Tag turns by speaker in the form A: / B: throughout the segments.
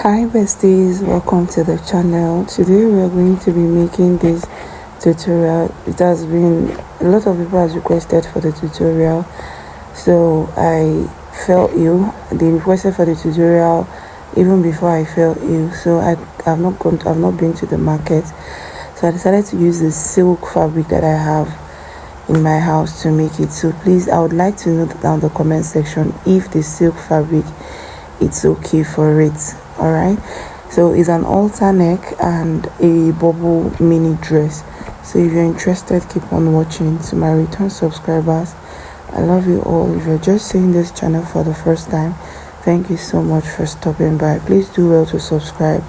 A: Hi besties, welcome to the channel. Today we are going to be making this tutorial. It has been a lot of people has requested for the tutorial, so I fell ill. They requested for the tutorial even before I fell ill, so I've not been to the market, so I decided to use the silk fabric that I have in my house to make it. So please, I would like to know down the comment section if the silk fabric it's okay for it. All right, so it's an halter neck and a bubble mini dress. So if you're interested, keep on watching. To my return subscribers, I love you all. If you're just seeing this channel for the first time, thank you so much for stopping by. Please do well to subscribe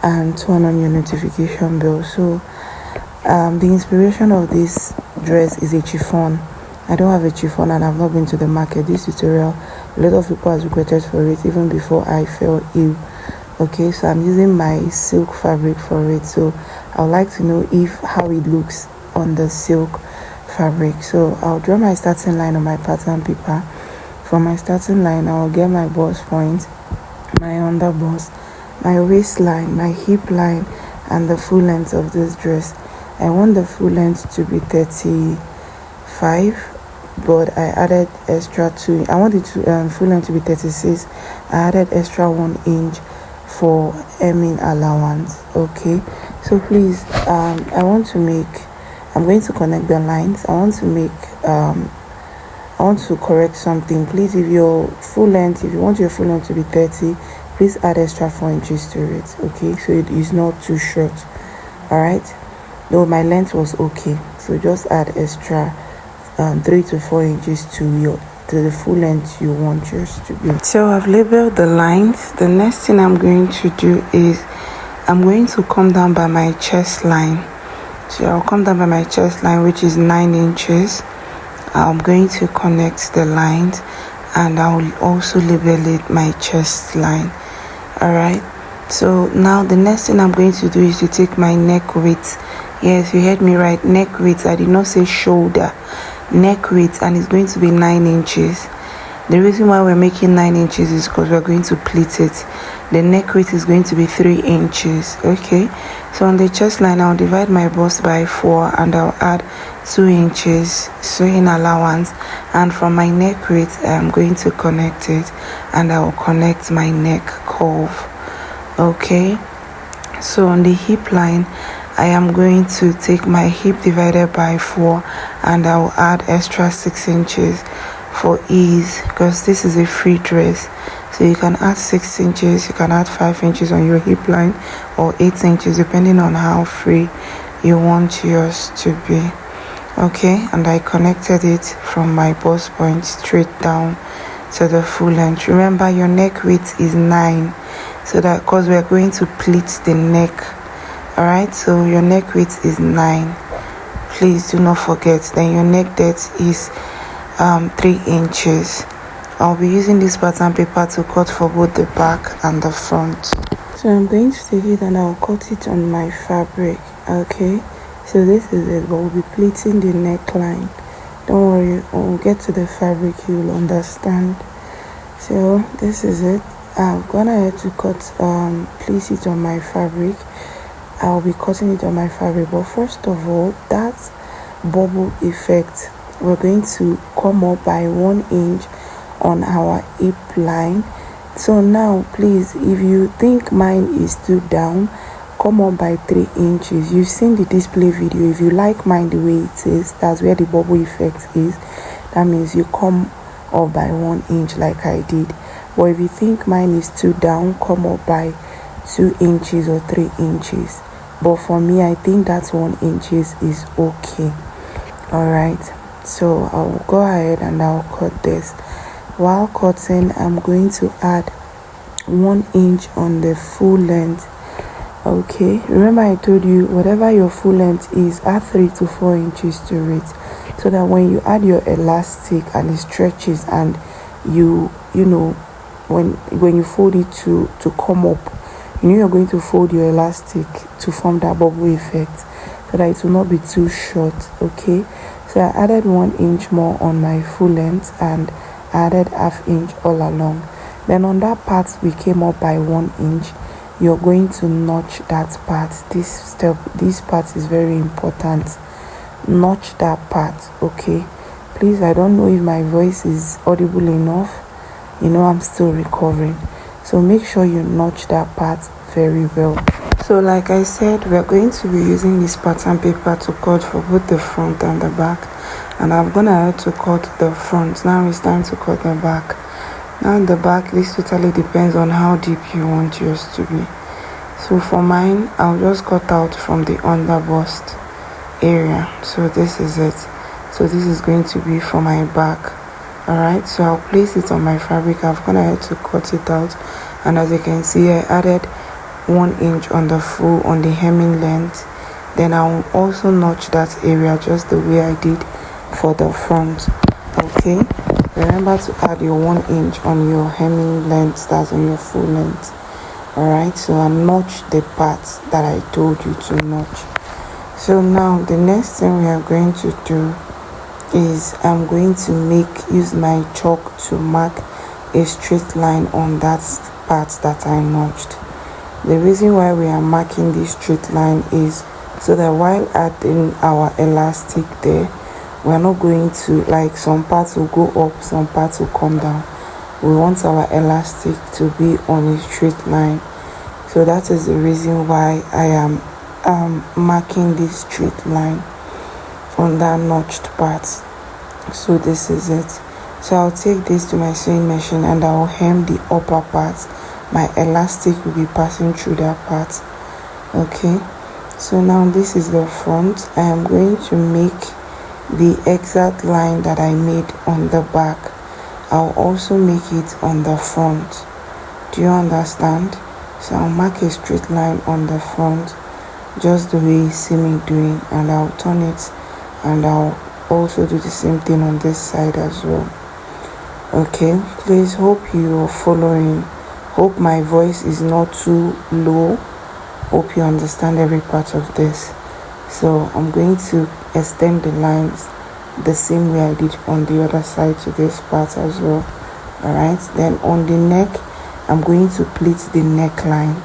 A: and turn on your notification bell. So the inspiration of this dress is a chiffon. I don't have a chiffon and I've not been to the market. This tutorial, a lot of people has requested for it even before I fell ill. Okay, so I'm using my silk fabric for it. So I would like to know if how it looks on the silk fabric. So I'll draw my starting line on my pattern paper. For my starting line, I'll get my bust point, my under bust, my waistline, my hip line, and the full length of this dress. I want the full length to be 35, but I added extra 2. I want it to full length to be 36. I added extra 1 inch for hemming allowance. Okay, so please, I'm going to connect the lines. I want to correct something. Please, if you want your full length to be 30, please add extra 4 inches to it. Okay, so it is not too short. All right, though my length was okay, so just add extra 3 to 4 inches to the full length you want yours to be. So I've labeled the lines. The next thing I'm going to do is I'm going to come down by my chest line. So I'll come down by my chest line, which is 9 inches. I'm going to connect the lines and I'll also label it my chest line. All right, so now the next thing I'm going to do is to take my neck width. Yes, you heard me right, neck width. I did not say shoulder. Neck width, and it's going to be 9 inches. The reason why we're making 9 inches is because we're going to pleat it. The neck width is going to be 3 inches. Okay, so on the chest line, I'll divide my bust by 4 and I'll add 2 inches sewing allowance, and from my neck width I'm going to connect it and I will connect my neck curve. Okay, so on the hip line, I am going to take my hip divided by 4 and I'll add extra 6 inches for ease, because this is a free dress. So you can add 6 inches, you can add 5 inches on your hip line, or 8 inches depending on how free you want yours to be. Okay, and I connected it from my bust point straight down to the full length. Remember, your neck width is 9, so that because we're going to pleat the neck. All right, so your neck width is 9. Please do not forget. Then your neck depth is 3 inches. I'll be using this pattern paper to cut for both the back and the front. So I'm going to take it and I'll cut it on my fabric. Okay, so this is it, but we'll be pleating the neckline. Don't worry, when we get to the fabric you'll understand. So this is it. I'm gonna have to place it on my fabric. I'll be cutting it on my fabric, but first of all, that bubble effect, we're going to come up by 1 inch on our hip line. So now please, if you think mine is too down, come up by 3 inches. You've seen the display video. If you like mine the way it is, that's where the bubble effect is. That means you come up by 1 inch like I did. But if you think mine is too down, come up by 2 inches or 3 inches. But for me, I think that 1 inch is okay. All right, so I'll go ahead and I'll cut this. While cutting, I'm going to add 1 inch on the full length. Okay, remember I told you whatever your full length is, add 3 to 4 inches to it, so that when you add your elastic and it stretches and you know when you fold it to come up, you're going to fold your elastic to form that bubble effect, so that it will not be too short. Okay, so I added 1 inch more on my full length and added ½ inch all along. Then on that part we came up by 1 inch. you're going to notch that part. This part is very important. Notch that part, okay? Please, I don't know if my voice is audible enough. I'm still recovering, so make sure you notch that part very well. So like I said, we're going to be using this pattern paper to cut for both the front and the back, and I'm gonna have to cut the front. Now it's time to cut the back. Now the back, this totally depends on how deep you want yours to be. So for mine, I'll just cut out from the under bust area. So this is it. So this is going to be for my back. Alright, so I'll place it on my fabric. I've gone ahead to cut it out, and as you can see, I added 1 inch on the hemming length. Then I'll also notch that area just the way I did for the front. Okay, remember to add your 1 inch on your hemming length, that's on your full length. Alright, so I notch the parts that I told you to notch. So now the next thing we are going to do is I'm going to use my chalk to mark a straight line on that part that I notched. The reason why we are marking this straight line is so that while adding our elastic there, we are not going to, like, some parts will go up, some parts will come down. We want our elastic to be on a straight line. So that is the reason why I am marking this straight line on that notched part. So this is it. So I'll take this to my sewing machine and I'll hem the upper part. My elastic will be passing through that part. Okay, so now this is the front. I am going to make the exact line that I made on the back. I'll also make it on the front. Do you understand? So I'll mark a straight line on the front just the way you see me doing, and I'll turn it, and I'll also do the same thing on this side as well. Okay, please, hope you are following. Hope my voice is not too low. Hope you understand every part of this. So I'm going to extend the lines the same way I did on the other side to this part as well. Alright, then on the neck, I'm going to pleat the neckline.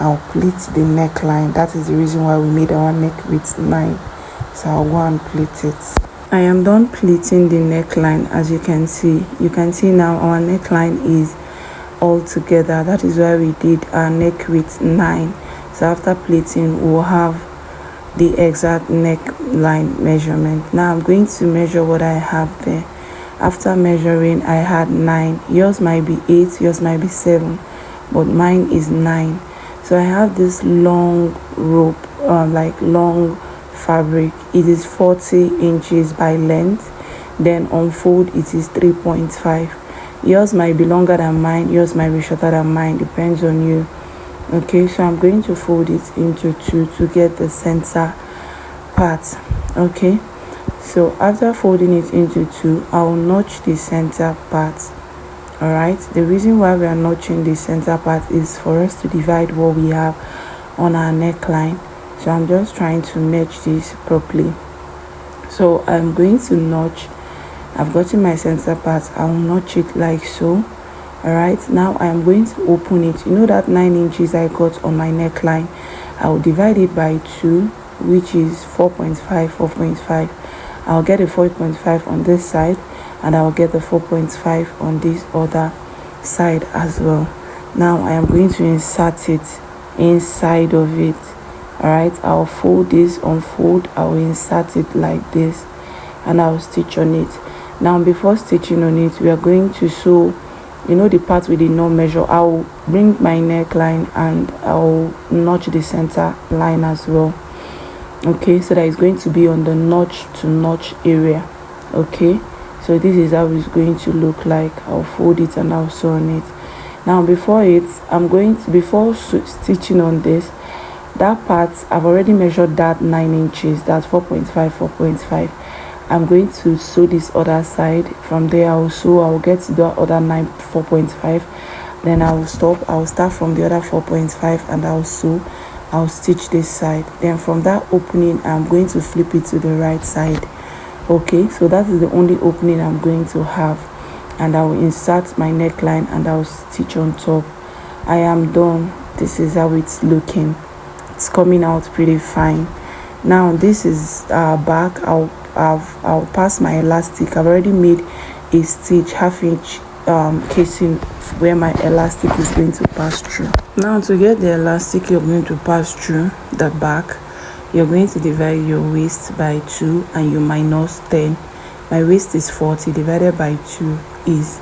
A: I'll pleat the neckline. That is the reason why we made our neck width 9. So I'll go and pleat it. I am done pleating the neckline. As you can see now our neckline is all together. That is why we did our neck width 9. So after pleating, we'll have the exact neckline measurement. Now I'm going to measure what I have there. After measuring, I had 9. Yours might be 8, yours might be 7, but mine is 9. So I have this long rope, like long fabric. It is 40 inches by length. Then on fold it is 3.5. Yours might be longer than mine, yours might be shorter than mine, depends on you. Okay, so I'm going to fold it into 2 to get the center part. Okay, so after folding it into 2, I'll notch the center part. Alright, the reason why we are notching the center part is for us to divide what we have on our neckline. So I'm just trying to match this properly. So I'm going to notch. I've gotten my center part. I'll notch it like so. Alright, now I'm going to open it. You know that 9 inches I got on my neckline, I'll divide it by 2, which is 4.5. I'll get a 4.5 on this side, and I'll get the 4.5 on this other side as well. Now I am going to insert it inside of it. Alright, I'll fold this, unfold, I'll insert it like this, and I'll stitch on it. Now before stitching on it, we are going to sew, you know, the part we did not measure. I'll bring my neckline and I'll notch the center line as well. Okay, so that is going to be on the notch to notch area. Okay, so this is how it's going to look like. I'll fold it and I'll sew on it. Now before stitching on this, that part I've already measured that 9 inches, that's 4.5. I'm going to sew this other side. From there I'll get to the other 4.5. Then I'll start from the other 4.5 and I'll stitch this side. Then from that opening, I'm going to flip it to the right side. Okay, so that is the only opening I'm going to have, and I will insert my neckline and I'll stitch on top. I am done. this is how it's looking. It's coming out pretty fine. Now this is our back. I'll pass my elastic. I've already made a stitch, half-inch casing where my elastic is going to pass through. Now to get the elastic you're going to pass through the back, you're going to divide your waist by 2 and you minus 10. My waist is 40, divided by 2 is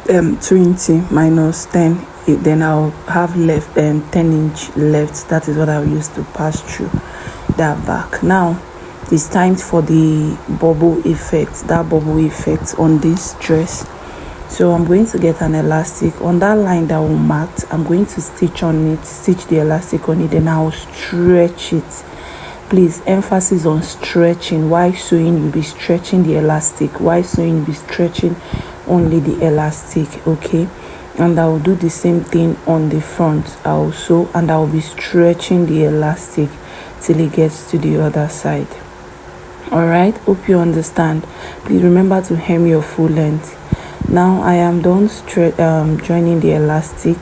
A: 20 minus 10. Then I'll have left 10-inch left. That is what I'll use to pass through that back. Now it's time for the bubble effect, that bubble effect on this dress. So I'm going to get an elastic on that line that we marked. I'm going to stitch on it, stitch the elastic on it, then I'll stretch it. Please, emphasis on stretching. While sewing, you'll be stretching the elastic. While sewing, you'll be stretching only the elastic, okay? And I'll do the same thing on the front. I'll sew and I'll be stretching the elastic till it gets to the other side. Alright, hope you understand. Please remember to hem your full length. Now I am done joining the elastic.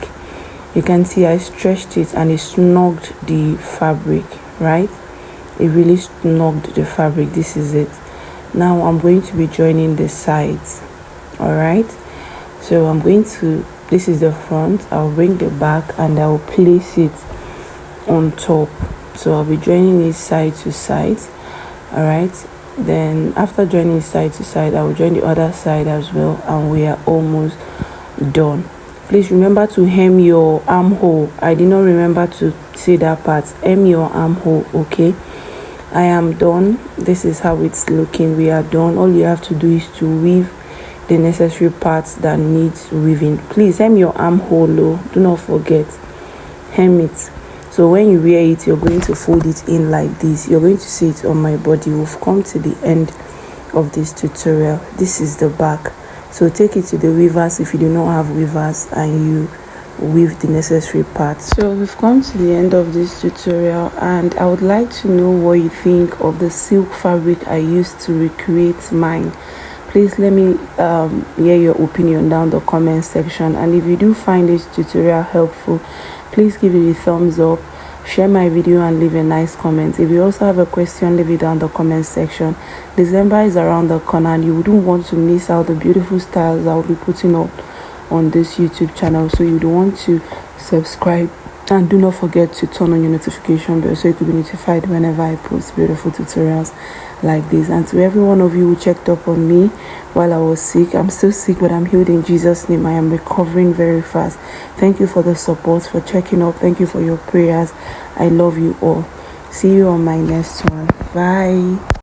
A: You can see I stretched it and it snugged the fabric, right? It really snugged the fabric. This is it. Now I'm going to be joining the sides. Alright, so I'm going to, this is the front. I'll bring the back and I'll place it on top. So I'll be joining it side to side. Alright, then after joining side to side, I will join the other side as well, and we are almost done. Please remember to hem your armhole. I did not remember to say that part. Hem your armhole, okay? I am done. This is how it's looking. We are done. All you have to do is to weave the necessary parts that needs weaving. Please hem your armhole, though. Do not forget, hem it. So when you wear it, you're going to fold it in like this. You're going to see it on my body. We've come to the end of this tutorial. This is the back. So take it to the weavers if you do not have weavers and you weave the necessary parts. So we've come to the end of this tutorial, and I would like to know what you think of the silk fabric I used to recreate mine. Please let me hear your opinion down the comment section, and if you do find this tutorial helpful, please give it a thumbs up, share my video and leave a nice comment. If you also have a question, leave it down the comment section. December is around the corner and you wouldn't want to miss out the beautiful styles I'll be putting up on this YouTube channel, so you don't want to subscribe and do not forget to turn on your notification bell so you could be notified whenever I post beautiful tutorials like this. And to every one of you who checked up on me while I was sick, I'm still sick but I'm healed in Jesus' name. I am recovering very fast. Thank you for the support, for checking up. Thank you for your prayers. I love you all. See you on my next one. Bye.